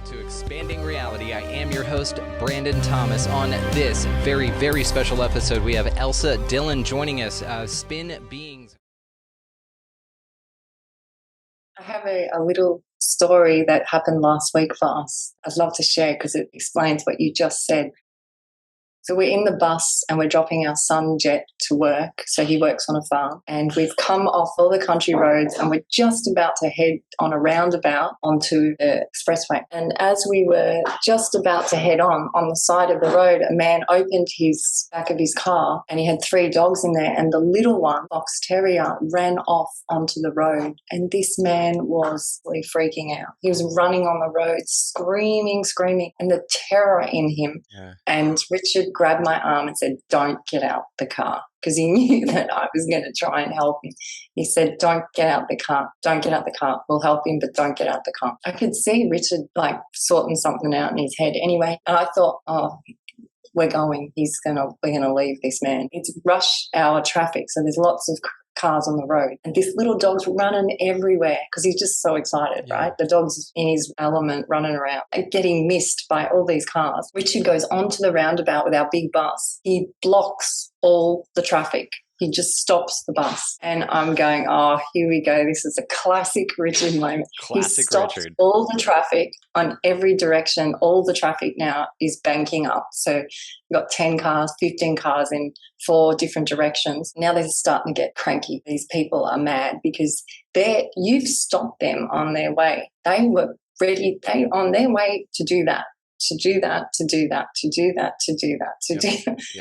To Expanding Reality. I am your host, Brandon Thomas. On this very, very special episode, we have Elsa Dillon joining us, Spin Beings. I have a little story that happened last week for us. I'd love to share because it explains what you just said. So we're in the bus and we're dropping our son Jet to work. So he works on a farm, and we've come off all the country roads and we're just about to head on a roundabout onto the expressway. And as we were just about to head on the side of the road, a man opened his back of his car and he had 3 dogs in there, and the little one, Fox Terrier, ran off onto the road. And this man was really freaking out. He was running on the road, screaming, and the terror in him. Yeah. And Richard grabbed my arm and said, "Don't get out the car," because he knew that I was going to try and help him. He said, "Don't get out the car. Don't get out the car. We'll help him, but don't get out the car." I could see Richard sorting something out in his head anyway. And I thought, we're going. We're gonna leave this man. It's rush hour traffic, so there's lots of cars on the road, and this little dog's running everywhere because he's just so excited, right? The dog's in his element, running around and getting missed by all these cars. Richard goes onto the roundabout with our big bus. He blocks all the traffic. He just stops the bus. And I'm going, oh, here we go. This is a classic Richard moment. He stops Richard. All the traffic on every direction. All the traffic now is banking up. So we've got 10 cars, 15 cars in 4 different directions. Now they're starting to get cranky. These people are mad because you've stopped them on their way. They were ready. They on their way to do that. Yep.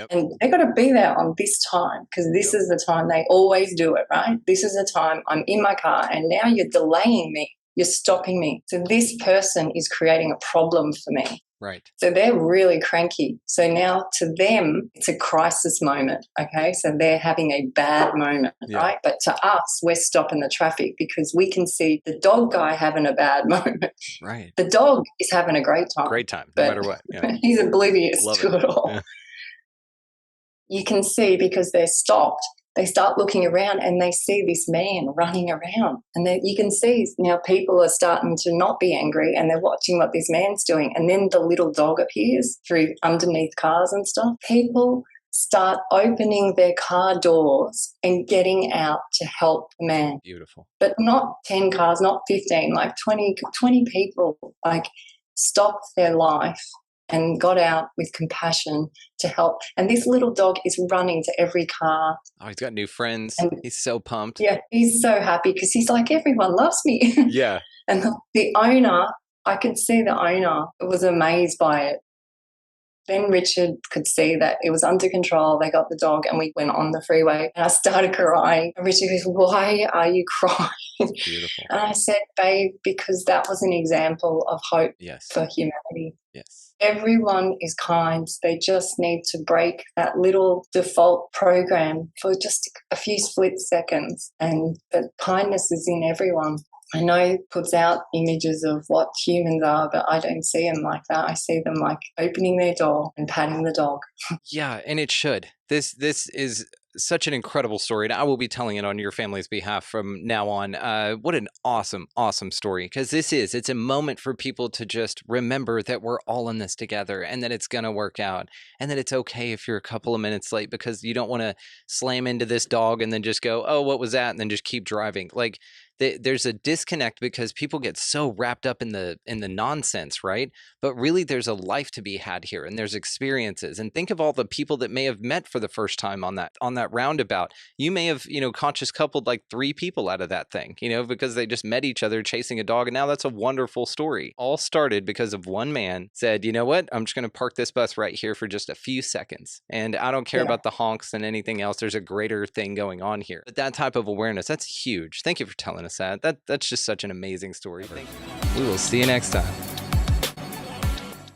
And they've got to be there on this time because this is the time they always do it, right? This is the time I'm in my car and now you're delaying me. You're stopping me. So this person is creating a problem for me. Right. So they're really cranky. So now to them, it's a crisis moment, okay? So they're having a bad moment, right? But to us, we're stopping the traffic because we can see the dog guy having a bad moment. Right. The dog is having a great time. Great time, no matter what. Yeah. He's oblivious to it all. Yeah. You can see because they're stopped. They start looking around and they see this man running around. And you can see now people are starting to not be angry and they're watching what this man's doing. And then the little dog appears through underneath cars and stuff. People start opening their car doors and getting out to help the man. Beautiful. But not 10 cars, not 15, 20 people stopped their life and got out with compassion to help. And this little dog is running to every car. Oh, he's got new friends. He's so pumped. Yeah, he's so happy because he's like, everyone loves me. Yeah. And the owner, I could see the owner was amazed by it. Then Richard could see that it was under control. They got the dog and we went on the freeway and I started crying. And Richard goes, "Why are you crying?" Beautiful. And I said, "Babe, because that was an example of hope for humanity." Yes. Everyone is kind. They just need to break that little default program for just a few split seconds. And that kindness is in everyone. I know it puts out images of what humans are, but I don't see them like that. I see them like opening their door and patting the dog. Yeah, and it should. This is such an incredible story, and I will be telling it on your family's behalf from now on. What an awesome, awesome story, because it's a moment for people to just remember that we're all in this together and that it's going to work out and that it's okay if you're a couple of minutes late because you don't want to slam into this dog and then just go, "Oh, what was that?" and then just keep driving. There's a disconnect because people get so wrapped up in the nonsense, right? But really there's a life to be had here and there's experiences. And think of all the people that may have met for the first time on that roundabout. You may have, conscious coupled 3 people out of that thing, because they just met each other chasing a dog. And now that's a wonderful story. All started because of one man said, "You know what? I'm just going to park this bus right here for just a few seconds. And I don't care about the honks and anything else. There's a greater thing going on here." But that type of awareness, that's huge. Thank you for telling us that. That's just such an amazing story. We will see you next time.